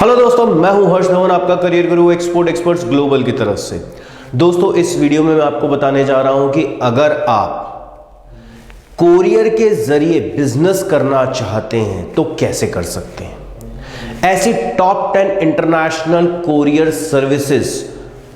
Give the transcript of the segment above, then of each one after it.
Hello दोस्तों, मैं हूं हर्ष धवन, आपका करियर गुरु एक्सपोर्ट एक्सपर्ट्स ग्लोबल की तरफ से। दोस्तों, इस वीडियो में मैं आपको बताने जा रहा हूं कि अगर आप कोरियर के जरिए बिजनेस करना चाहते हैं तो कैसे कर सकते हैं। ऐसी टॉप 10 इंटरनेशनल कोरियर सर्विसेज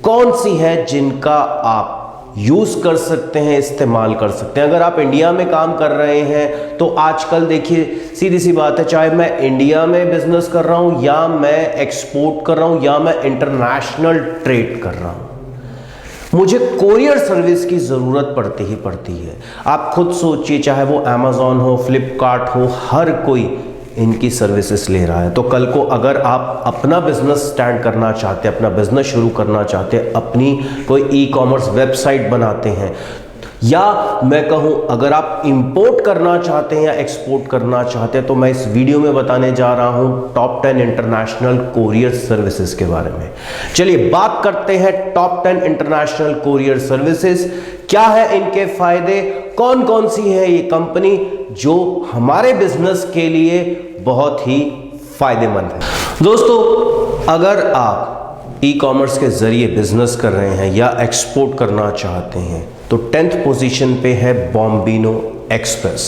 कौन सी है जिनका आप यूज कर सकते हैं, इस्तेमाल कर सकते हैं। अगर आप इंडिया में काम कर रहे हैं तो आजकल देखिए, सीधी सी बात है, चाहे मैं इंडिया में बिजनेस कर रहा हूं या मैं एक्सपोर्ट कर रहा हूं या मैं इंटरनेशनल ट्रेड कर रहा हूं, मुझे कोरियर सर्विस की जरूरत पड़ती है। आप खुद सोचिए, चाहे वो अमेजॉन हो, फ्लिपकार्ट हो, हर कोई इनकी सर्विसेज ले रहा है। तो कल को अगर आप अपना बिजनेस स्टार्ट करना चाहते हैं, अपना बिजनेस शुरू करना चाहते हैं, अपनी कोई ई कॉमर्स वेबसाइट बनाते हैं, या मैं कहूं अगर आप इंपोर्ट करना चाहते हैं या एक्सपोर्ट करना चाहते हैं, तो मैं इस वीडियो में बताने जा रहा हूं टॉप 10 इंटरनेशनल कोरियर सर्विसेज के बारे में। चलिए बात करते हैं टॉप 10 इंटरनेशनल कोरियर सर्विसेज। क्या है इनके फायदे, कौन कौन सी है ये कंपनी जो हमारे बिजनेस के लिए बहुत ही फायदेमंद है। दोस्तों, अगर आप ई कॉमर्स के जरिए बिजनेस कर रहे हैं या एक्सपोर्ट करना चाहते हैं तो 10th पोजीशन पे है बॉम्बिनो एक्सप्रेस।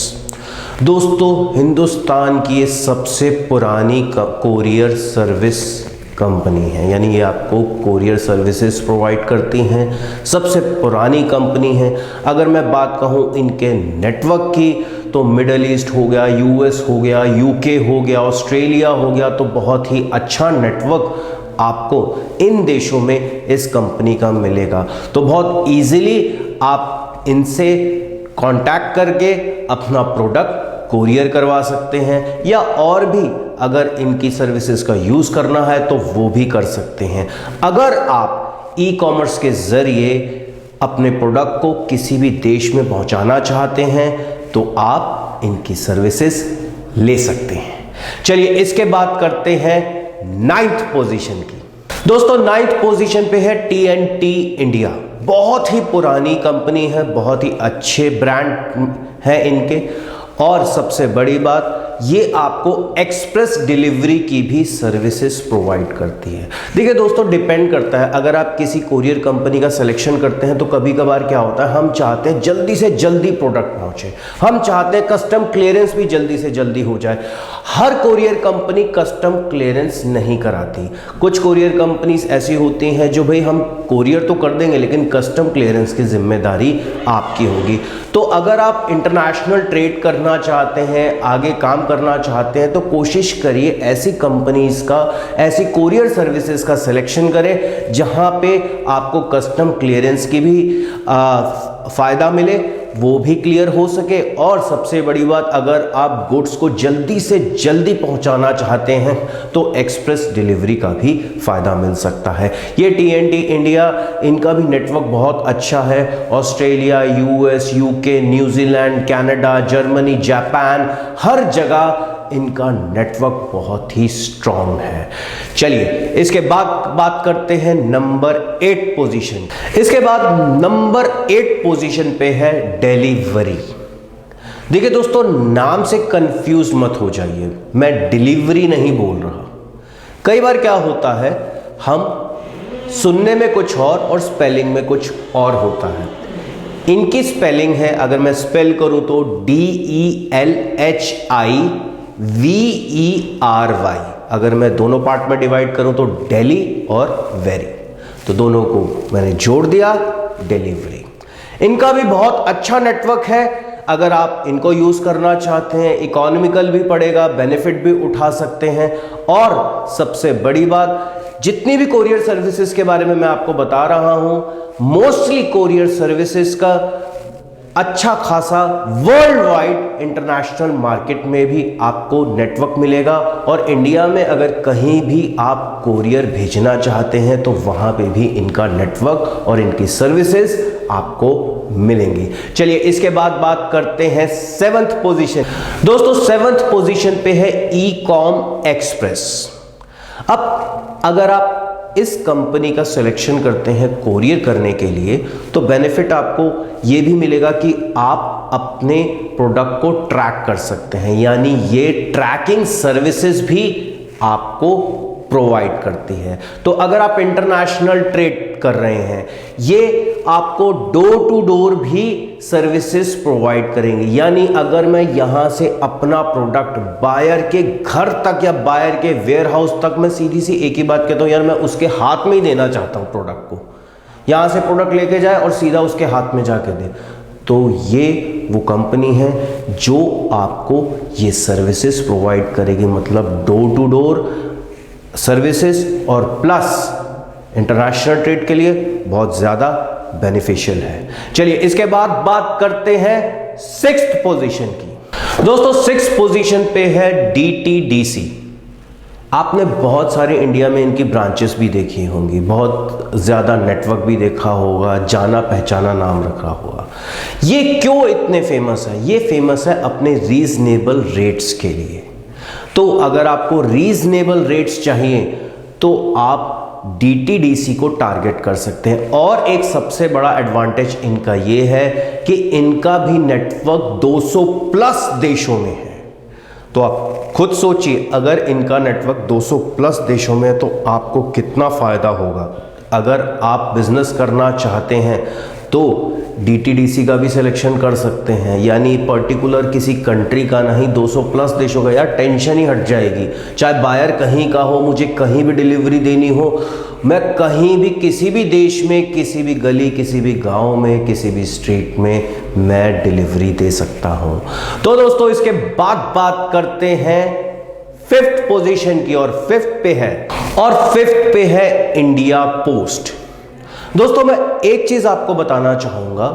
दोस्तों, हिंदुस्तान की ये सबसे पुरानी कोरियर सर्विस कंपनी है, यानी ये आपको कोरियर सर्विसेज प्रोवाइड करती हैं, सबसे पुरानी कंपनी है। अगर मैं बात कहूँ इनके नेटवर्क की तो मिडल ईस्ट हो गया, यूएस हो गया, यूके हो गया, ऑस्ट्रेलिया हो गया, तो बहुत ही अच्छा नेटवर्क आपको इन देशों में इस कंपनी का मिलेगा। तो बहुत इजीली आप इनसे कांटेक्ट करके अपना प्रोडक्ट कोरियर करवा सकते हैं, या और भी अगर इनकी सर्विसेज का यूज करना है तो वो भी कर सकते हैं। अगर आप ई कॉमर्स के जरिए अपने प्रोडक्ट को किसी भी देश में पहुंचाना चाहते हैं तो आप इनकी सर्विसेज ले सकते हैं। चलिए इसके बाद करते हैं 9th पोजीशन की। दोस्तों, 9th पोजीशन पे है TNT इंडिया। बहुत ही पुरानी कंपनी है, बहुत ही अच्छे ब्रांड है इनके, और सबसे बड़ी बात, ये आपको एक्सप्रेस डिलीवरी की भी सर्विसेज प्रोवाइड करती है। देखिए दोस्तों, डिपेंड करता है, अगर आप किसी कोरियर कंपनी का सिलेक्शन करते हैं तो कभी कभार क्या होता है, हम चाहते हैं जल्दी से जल्दी प्रोडक्ट पहुंचे, हम चाहते हैं कस्टम क्लियरेंस भी जल्दी से जल्दी हो जाए। हर कोरियर कंपनी कस्टम क्लियरेंस नहीं कराती। कुछ कोरियर कंपनीज ऐसी होती हैं जो भाई हम कोरियर तो कर देंगे लेकिन कस्टम क्लियरेंस की जिम्मेदारी आपकी होगी। तो अगर आप इंटरनेशनल ट्रेड करना चाहते हैं, आगे काम करना चाहते हैं, तो कोशिश करिए ऐसी कंपनीज का, ऐसी कोरियर सर्विसेज का सिलेक्शन करें जहां पे आपको कस्टम क्लियरेंस की भी फायदा मिले, वो भी क्लियर हो सके, और सबसे बड़ी बात, अगर आप गुड्स को जल्दी से जल्दी पहुंचाना चाहते हैं तो एक्सप्रेस डिलीवरी का भी फायदा मिल सकता है। ये TNT इंडिया, इनका भी नेटवर्क बहुत अच्छा है। Australia, US, UK, New Zealand, Canada, Germany, Japan, हर जगह इनका नेटवर्क बहुत ही स्ट्रांग है। चलिए इसके बाद बात करते हैं नंबर 8 पोजीशन। इसके बाद नंबर 8 पोजीशन पे है डिलीवरी। देखिए दोस्तों, नाम से कंफ्यूज मत हो जाइए, मैं डिलीवरी नहीं बोल रहा। कई बार क्या होता है, हम सुनने में कुछ और स्पेलिंग में कुछ और होता है। इनकी स्पेलिंग है, अगर मैं स्पेल करूं तो DELHIVERY। अगर मैं दोनों पार्ट में डिवाइड करूं तो डेली और वेरी, तो दोनों को मैंने जोड़ दिया, डिलीवरी। इनका भी बहुत अच्छा नेटवर्क है। अगर आप इनको यूज करना चाहते हैं, इकोनॉमिकल भी पड़ेगा, बेनिफिट भी उठा सकते हैं। और सबसे बड़ी बात, जितनी भी कोरियर सर्विसेज के बारे में मैं आपको बता रहा हूं, मोस्टली कोरियर सर्विसेज का अच्छा खासा वर्ल्ड वाइड इंटरनेशनल मार्केट में भी आपको नेटवर्क मिलेगा, और इंडिया में अगर कहीं भी आप कोरियर भेजना चाहते हैं तो वहां पे भी इनका नेटवर्क और इनकी सर्विसेज आपको मिलेंगी। चलिए इसके बाद बात करते हैं 7th पोजीशन। दोस्तों, 7th पोजीशन पे है ई-कॉम एक्सप्रेस। अब अगर आप इस कंपनी का सिलेक्शन करते हैं कोरियर करने के लिए तो बेनिफिट आपको ये भी मिलेगा कि आप अपने प्रोडक्ट को ट्रैक कर सकते हैं, यानी ये ट्रैकिंग सर्विसेज भी आपको प्रोवाइड करती है। तो अगर आप इंटरनेशनल ट्रेड कर रहे हैं, ये आपको डोर टू डोर भी सर्विसेज प्रोवाइड करेंगे। यानी अगर मैं यहां से अपना प्रोडक्ट बायर के घर तक या बायर के वेयर हाउस तक, मैं सीधी सी एक ही बात कहता हूं यार, मैं उसके हाथ में ही देना चाहता हूं प्रोडक्ट को, यहां से प्रोडक्ट लेके जाए और सीधा उसके हाथ में जाके दे, तो ये वो कंपनी है जो आपको ये सर्विसेज प्रोवाइड करेगी। मतलब डोर टू डोर सर्विसेज और प्लस इंटरनेशनल ट्रेड के लिए बहुत ज़्यादा बेनिफिशियल है। चलिए इसके बाद बात करते हैं सिक्स्थ पोजीशन की। दोस्तों सिक्स्थ पोजीशन पे है DTDC। आपने बहुत सारे इंडिया में इनकी ब्रांचेस भी देखी होंगी, बहुत ज़्यादा नेटवर्क भी देखा होगा, जाना पहचाना नाम रखा होगा। ये क्यों इतने फेमस है? ये फेमस है अपने रीजनेबल रेट्स के लिए। तो अगर आपको रीजनेबल रेट्स चाहिए तो आप DTDC को टारगेट कर सकते हैं। और एक सबसे बड़ा एडवांटेज इनका ये है कि इनका भी नेटवर्क 200 प्लस देशों में है। तो आप खुद सोचिए, अगर इनका नेटवर्क 200 प्लस देशों में है तो आपको कितना फ़ायदा होगा। अगर आप बिजनेस करना चाहते हैं तो DTDC का भी सिलेक्शन कर सकते हैं, यानी पर्टिकुलर किसी कंट्री का नहीं, 200 प्लस देशों का। यार टेंशन ही हट जाएगी, चाहे बायर कहीं का हो, मुझे कहीं भी डिलीवरी देनी हो, मैं कहीं भी किसी भी देश में, किसी भी गली, किसी भी गांव में, किसी भी स्ट्रीट में मैं डिलीवरी दे सकता हूं। तो दोस्तों इसके बाद बात करते हैं फिफ्थ पोजीशन की, और फिफ्थ पे है इंडिया पोस्ट। दोस्तों मैं एक चीज आपको बताना चाहूंगा,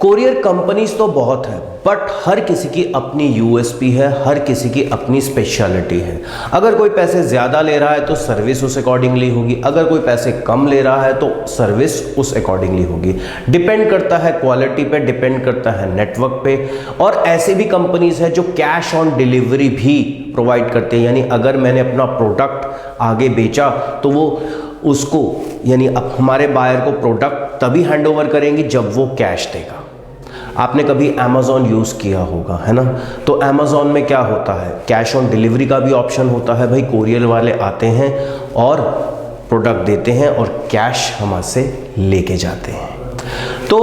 कोरियर कंपनीज तो बहुत है, बट हर किसी की अपनी USP है, हर किसी की अपनी स्पेशलिटी है। अगर कोई पैसे ज्यादा ले रहा है तो सर्विस उस अकॉर्डिंगली होगी, अगर कोई पैसे कम ले रहा है तो सर्विस उस अकॉर्डिंगली होगी। डिपेंड करता है क्वालिटी पे, डिपेंड करता है नेटवर्क पे। और ऐसी भी कंपनीज है जो कैश ऑन डिलीवरी भी प्रोवाइड करते हैं, यानी अगर मैंने अपना प्रोडक्ट आगे बेचा तो वो उसको, यानी अब हमारे बायर को प्रोडक्ट तभी हैंड ओवर करेंगी जब वो कैश देगा। आपने कभी Amazon यूज़ किया होगा, है ना? तो Amazon में क्या होता है, कैश ऑन डिलीवरी का भी ऑप्शन होता है। भाई कोरियर वाले आते हैं और प्रोडक्ट देते हैं और कैश हमसे लेके जाते हैं। तो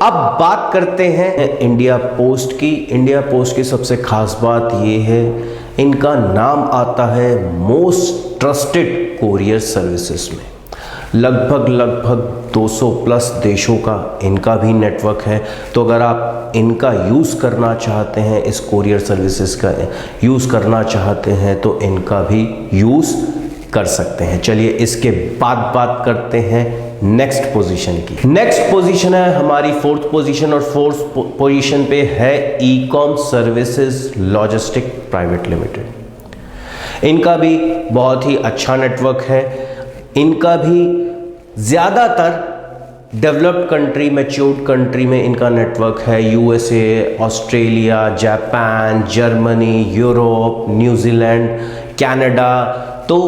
अब बात करते हैं इंडिया पोस्ट की। इंडिया पोस्ट की सबसे खास बात ये है, इनका नाम आता है मोस्ट ट्रस्टेड कोरियर सर्विसेज में। लगभग 200 प्लस देशों का इनका भी नेटवर्क है। तो अगर आप इनका यूज़ करना चाहते हैं, इस कोरियर सर्विसेज का यूज़ करना चाहते हैं, तो इनका भी यूज़ कर सकते हैं। चलिए इसके बाद बात करते हैं नेक्स्ट पोजीशन की। नेक्स्ट पोजीशन है हमारी फोर्थ पोजीशन, और फोर्थ पोजीशन पे है Ecom services logistic private limited. इनका भी बहुत ही अच्छा नेटवर्क है। इनका भी ज़्यादातर डेवलप्ड कंट्री, मैच्योर्ड कंट्री में इनका नेटवर्क है। USA, Australia, Japan, Germany, Europe, New Zealand, Canada. तो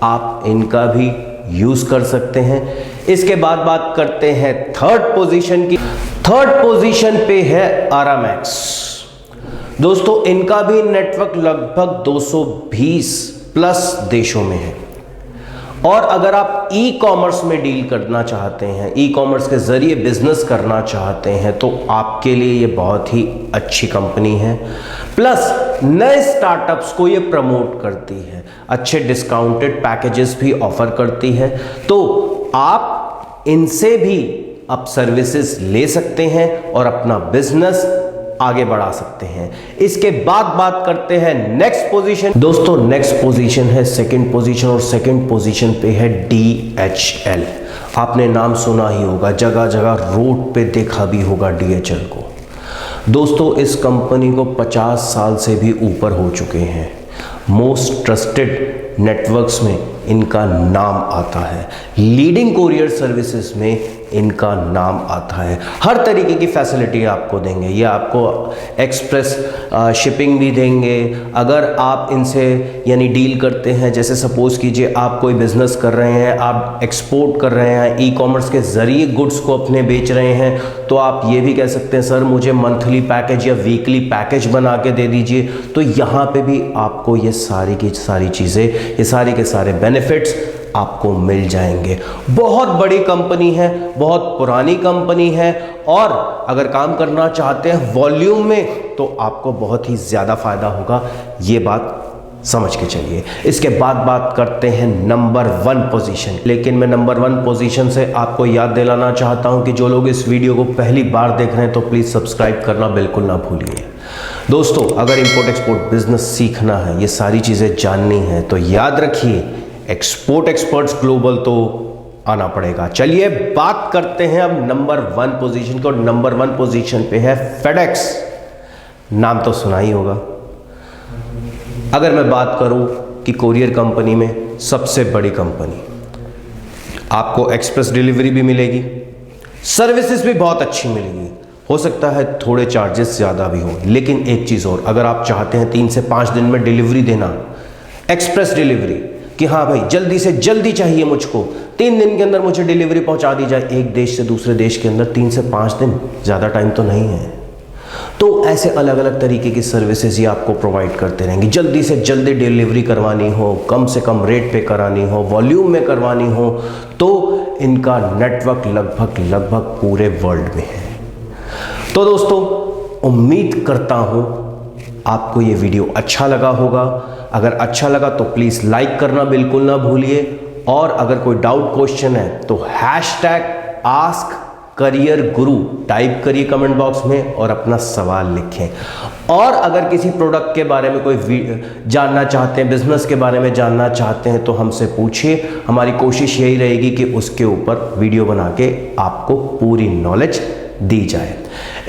आप इनका भी यूज़ कर सकते हैं। इसके बाद बात करते हैं थर्ड पोजीशन की। थर्ड पोजीशन पे है Aramex। दोस्तों इनका भी नेटवर्क लगभग 220 प्लस देशों में है। और अगर आप ई कॉमर्स में डील करना चाहते हैं, ई कॉमर्स के जरिए बिजनेस करना चाहते हैं, तो आपके लिए ये बहुत ही अच्छी कंपनी है। प्लस नए स्टार्टअप्स को ये प्रमोट करती है, अच्छे डिस्काउंटेड पैकेजेस भी ऑफर करती है। तो आप इनसे भी आप सर्विसेज ले सकते हैं और अपना बिजनेस आगे बढ़ा सकते हैं। इसके बाद बात करते हैं नेक्स्ट पोजीशन। दोस्तों नेक्स्ट पोजीशन है सेकंड पोजीशन, और सेकंड पोजीशन पे है DHL। आपने नाम सुना ही होगा, जगह जगह रोड पे देखा भी होगा DHL को। दोस्तों इस कंपनी को 50 साल से भी ऊपर हो चुके हैं। मोस्ट ट्रस्टेड नेटवर्क्स में इनका नाम आता है। लीडिंग कोरियर सर्विसेज में इनका नाम आता है। हर तरीके की फैसिलिटी आपको देंगे, ये आपको एक्सप्रेस शिपिंग भी देंगे। अगर आप इनसे यानी डील करते हैं, जैसे सपोज कीजिए आप कोई बिजनेस कर रहे हैं, आप एक्सपोर्ट कर रहे हैं, ई कॉमर्स के ज़रिए गुड्स को अपने बेच रहे हैं, तो आप ये भी कह सकते हैं सर मुझे मंथली पैकेज या वीकली पैकेज बना के दे दीजिए। तो यहाँ पे भी आपको ये सारी की सारी चीज़ें, ये सारे के सारे बेनिफिट्स आपको मिल जाएंगे। बहुत बड़ी कंपनी है, बहुत पुरानी कंपनी है, और अगर काम करना चाहते हैं वॉल्यूम में तो आपको बहुत ही ज़्यादा फायदा होगा, ये बात समझ के चलिए। इसके बाद बात करते हैं नंबर 1 पोजीशन। लेकिन मैं नंबर 1 पोजीशन से आपको याद दिलाना चाहता हूं कि जो लोग इस वीडियो को पहली बार देख रहे हैं तो प्लीज़ सब्सक्राइब करना बिल्कुल ना भूलिए। दोस्तों, अगर इंपोर्ट एक्सपोर्ट बिजनेस सीखना है, ये सारी चीज़ें जाननी है, तो याद रखिए एक्सपोर्ट एक्सपर्ट्स ग्लोबल तो आना पड़ेगा। चलिए बात करते हैं अब नंबर 1 पोजीशन को। नंबर 1 पोजीशन पे है फेडेक्स। नाम तो सुना ही होगा। अगर मैं बात करूं कि कोरियर कंपनी में सबसे बड़ी कंपनी, आपको एक्सप्रेस डिलीवरी भी मिलेगी, सर्विसेज भी बहुत अच्छी मिलेगी। हो सकता है थोड़े चार्जेस ज़्यादा भी हो, लेकिन एक चीज़ और, अगर आप चाहते हैं 3 से 5 दिन में डिलीवरी देना, एक्सप्रेस डिलीवरी, कि हाँ भाई जल्दी से जल्दी चाहिए मुझको, 3 दिन के अंदर मुझे डिलीवरी पहुंचा दी जाए एक देश से दूसरे देश के अंदर, 3 से 5 दिन ज़्यादा टाइम तो नहीं है। तो ऐसे अलग अलग तरीके की सर्विसेज ये आपको प्रोवाइड करते रहेंगे। जल्दी से जल्दी डिलीवरी करवानी हो, कम से कम रेट पे करानी हो, वॉल्यूम में करवानी हो, तो इनका नेटवर्क लगभग पूरे वर्ल्ड में है। तो दोस्तों, उम्मीद करता हूं आपको ये वीडियो अच्छा लगा होगा। अगर अच्छा लगा तो प्लीज़ लाइक करना बिल्कुल ना भूलिए, और अगर कोई डाउट क्वेश्चन है तो #AskCareerGuru टाइप करिए कमेंट बॉक्स में और अपना सवाल लिखें। और अगर किसी प्रोडक्ट के बारे में कोई जानना चाहते हैं, बिजनेस के बारे में जानना चाहते हैं, तो हमसे पूछिए। हमारी कोशिश यही रहेगी कि उसके ऊपर वीडियो बना के आपको पूरी नॉलेज दी जाए।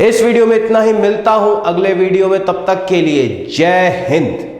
इस वीडियो में इतना ही, मिलता हूं अगले वीडियो में, तब तक के लिए जय हिंद।